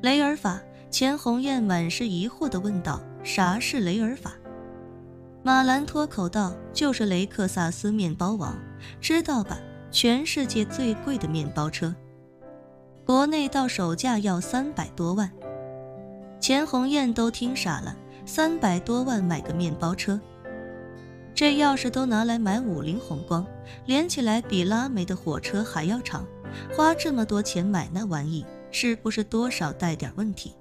雷尔法，钱红艳满是疑惑地问道，啥是雷尔法？马兰脱口道，就是雷克萨斯面包王，知道吧？全世界最贵的面包车，国内到手价要300多万。钱红艳都听傻了，300多万买个面包车，这要是都拿来买50宏光，连起来比拉煤的火车还要长，花这么多钱买那玩意，是不是多少带点问题？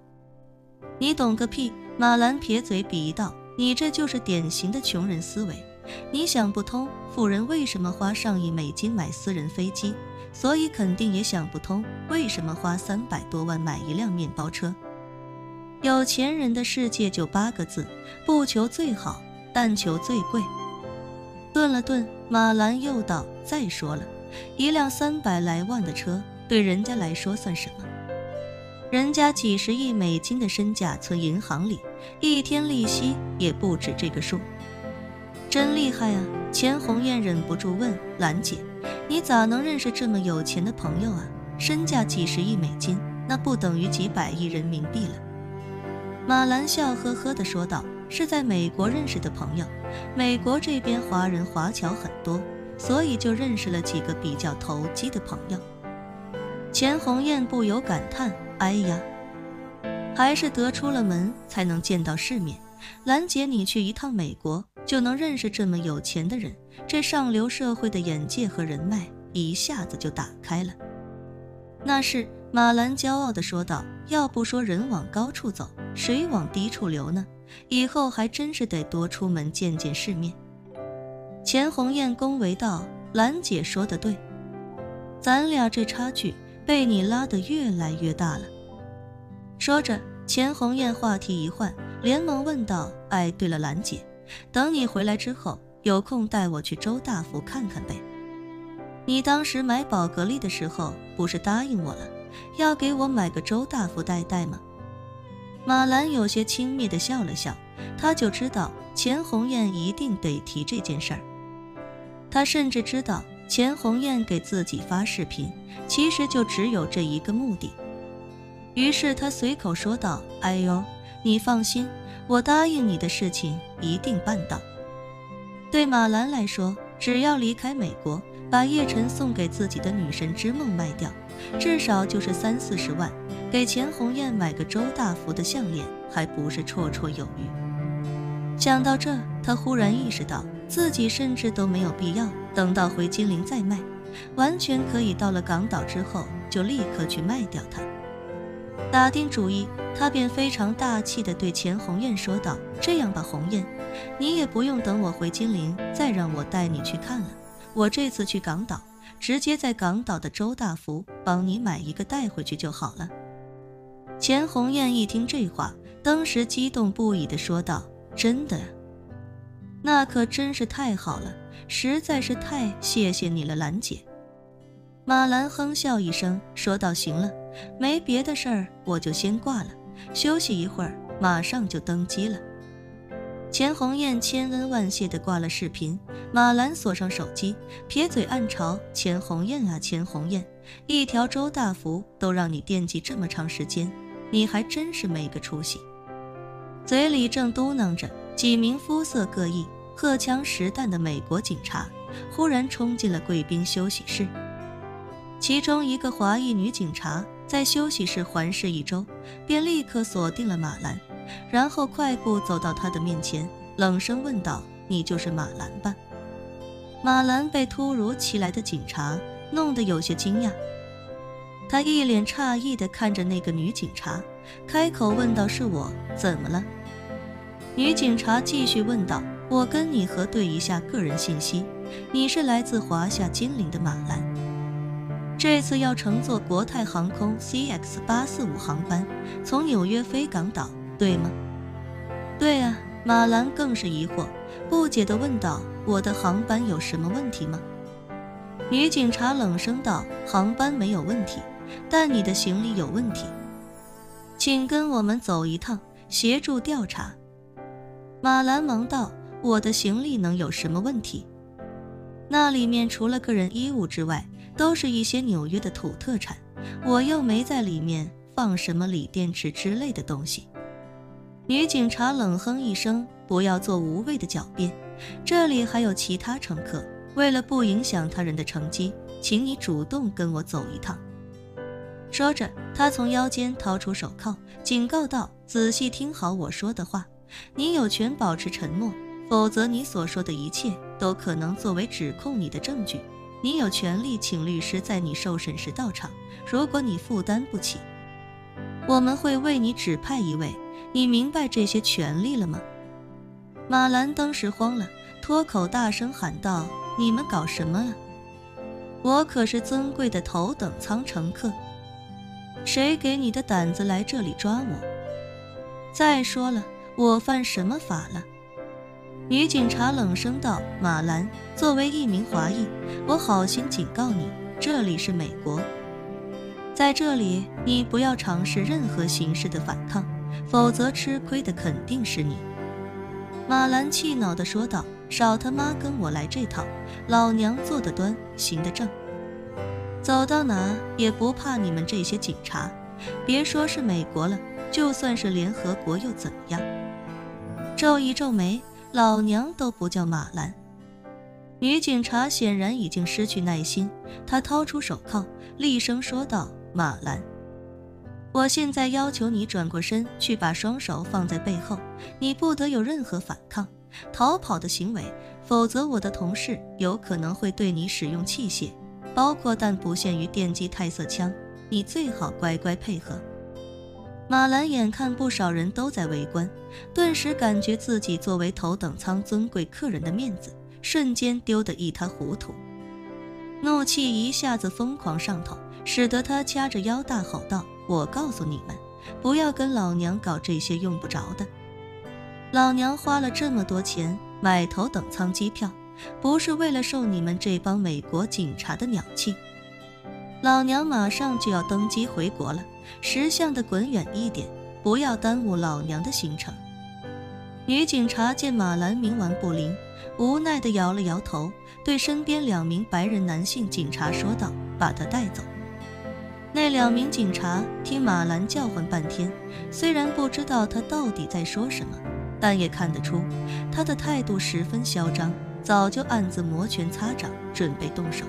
你懂个屁！马兰撇嘴鄙夷道，你这就是典型的穷人思维，你想不通富人为什么花上亿美金买私人飞机，所以肯定也想不通为什么花300多万买一辆面包车。有钱人的世界就8个字，不求最好，但求最贵。顿了顿，马兰又道，再说了，一辆300来万的车对人家来说算什么？人家几十亿美金的身价存银行里，一天利息也不止这个数。真厉害啊！钱红艳忍不住问兰姐，你咋能认识这么有钱的朋友啊？身价几十亿美金，那不等于几百亿人民币了。马兰笑呵呵地说道，是在美国认识的朋友，美国这边华人华侨很多，所以就认识了几个比较投机的朋友。钱红艳不由感叹，哎呀，还是得出了门才能见到世面。兰姐，你去一趟美国就能认识这么有钱的人，这上流社会的眼界和人脉一下子就打开了。那是，马兰骄傲地说道，要不说人往高处走，水往低处流呢，以后还真是得多出门见见世面。钱红艳恭维道，兰姐说得对，咱俩这差距被你拉得越来越大了。说着，钱红艳话题一换，连忙问道，哎，对了，兰姐，等你回来之后，有空带我去周大福看看呗。你当时买宝格丽的时候，不是答应我了，要给我买个周大福戴戴吗？马兰有些轻蔑地笑了笑，他就知道钱红艳一定得提这件事儿。他甚至知道钱红艳给自己发视频，其实就只有这一个目的。于是他随口说道，哎呦，你放心，我答应你的事情一定办到。对马兰来说，只要离开美国，把叶晨送给自己的女神之梦卖掉，至少就是30-40万，给钱红艳买个周大福的项链，还不是绰绰有余。想到这，他忽然意识到自己甚至都没有必要等到回金陵再卖，完全可以到了港岛之后就立刻去卖掉它。打定主意，他便非常大气地对钱红艳说道，这样吧，红艳，你也不用等我回金陵再让我带你去看了，我这次去港岛，直接在港岛的周大福帮你买一个带回去就好了。钱红艳一听这话，当时激动不已地说道，真的？那可真是太好了，实在是太谢谢你了，兰姐。马兰哼笑一声说道，行了，没别的事儿，我就先挂了，休息一会儿，马上就登机了。钱红艳千恩万谢地挂了视频，马兰锁上手机，撇嘴暗嘲，钱红艳啊钱红艳，一条周大福都让你惦记这么长时间，你还真是没个出息。嘴里正嘟囔着，几名肤色各异、荷枪实弹的美国警察忽然冲进了贵宾休息室。其中一个华裔女警察在休息室环视一周，便立刻锁定了马兰，然后快步走到他的面前，冷声问道，你就是马兰吧？马兰被突如其来的警察弄得有些惊讶，他一脸诧异地看着那个女警察，开口问道，是我，怎么了？女警察继续问道，我跟你核对一下个人信息，你是来自华夏金陵的马兰，这次要乘坐国泰航空 CX845 航班从纽约飞港岛，对吗？对啊，马兰更是疑惑，不解地问道，我的航班有什么问题吗？女警察冷声道，航班没有问题，但你的行李有问题，请跟我们走一趟，协助调查。马兰忙道，我的行李能有什么问题？那里面除了个人衣物之外，都是一些纽约的土特产，我又没在里面放什么锂电池之类的东西。女警察冷哼一声，不要做无谓的狡辩，这里还有其他乘客，为了不影响他人的乘机，请你主动跟我走一趟。说着，他从腰间掏出手铐，警告道，仔细听好我说的话，你有权保持沉默，否则你所说的一切都可能作为指控你的证据。你有权利请律师在你受审时到场，如果你负担不起，我们会为你指派一位。你明白这些权利了吗？马兰当时慌了，脱口大声喊道，你们搞什么啊？我可是尊贵的头等舱乘客，谁给你的胆子来这里抓我？再说了，我犯什么法了？女警察冷声道，马兰，作为一名华裔，我好心警告你，这里是美国，在这里你不要尝试任何形式的反抗，否则吃亏的肯定是你。马兰气恼地说道，少他妈跟我来这套，老娘坐得端，行得正，走到哪也不怕你们这些警察，别说是美国了，就算是联合国又怎么样？皱一皱眉，老娘都不叫马兰。女警察显然已经失去耐心，她掏出手铐，厉声说道，马兰，我现在要求你转过身去，把双手放在背后，你不得有任何反抗、逃跑的行为，否则我的同事有可能会对你使用器械，包括但不限于电击泰瑟枪，你最好乖乖配合。马兰眼看不少人都在围观，顿时感觉自己作为头等舱尊贵客人的面子瞬间丢得一塌糊涂，怒气一下子疯狂上头，使得他掐着腰大吼道，我告诉你们，不要跟老娘搞这些用不着的。老娘花了这么多钱买头等舱机票，不是为了受你们这帮美国警察的鸟气。老娘马上就要登机回国了，识相的滚远一点，不要耽误老娘的行程。女警察见马兰冥顽不灵，无奈地摇了摇头，对身边2名白人男性警察说道，把他带走。那2名警察听马兰叫唤半天，虽然不知道他到底在说什么，但也看得出他的态度十分嚣张，早就暗自摩拳擦掌，准备动手。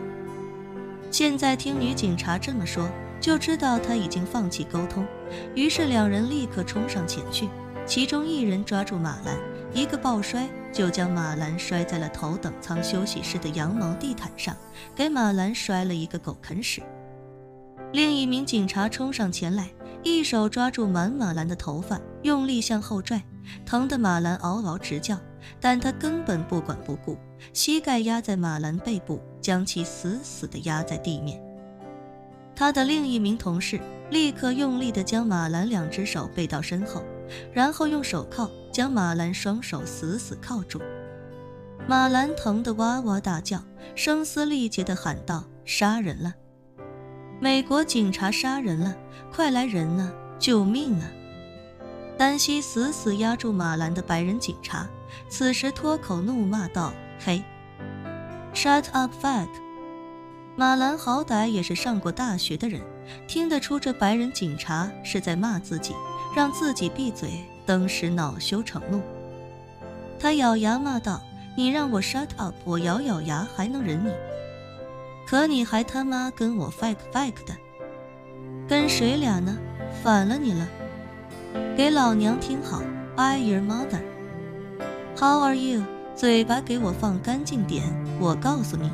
现在听女警察这么说，就知道他已经放弃沟通，于是2人立刻冲上前去，其中1人抓住马兰，一个抱摔就将马兰摔在了头等舱休息室的羊毛地毯上，给马兰摔了一个狗啃屎。另1名警察冲上前来，一手抓住马兰的头发，用力向后拽，疼得马兰嗷嗷直叫，但他根本不管不顾，膝盖压在马兰背部，将其死死地压在地面。他的另1名同事立刻用力地将马兰2只手背到身后，然后用手铐将马兰双手死死铐住。马兰疼得哇哇大叫，声嘶力竭地喊道，杀人了！美国警察杀人了，快来人啊，救命啊！单膝死死压住马兰的白人警察此时脱口怒骂道，嘿 Shut up fag。 马兰好歹也是上过大学的人，听得出这白人警察是在骂自己，让自己闭嘴，登时恼羞成怒。他咬牙骂道，你让我 shut up， 我咬咬牙还能忍你，可你还他妈跟我 fag 的，跟谁俩呢？反了你了！给老娘听好 I your mother。 How are you？ 嘴巴给我放干净点，我告诉你，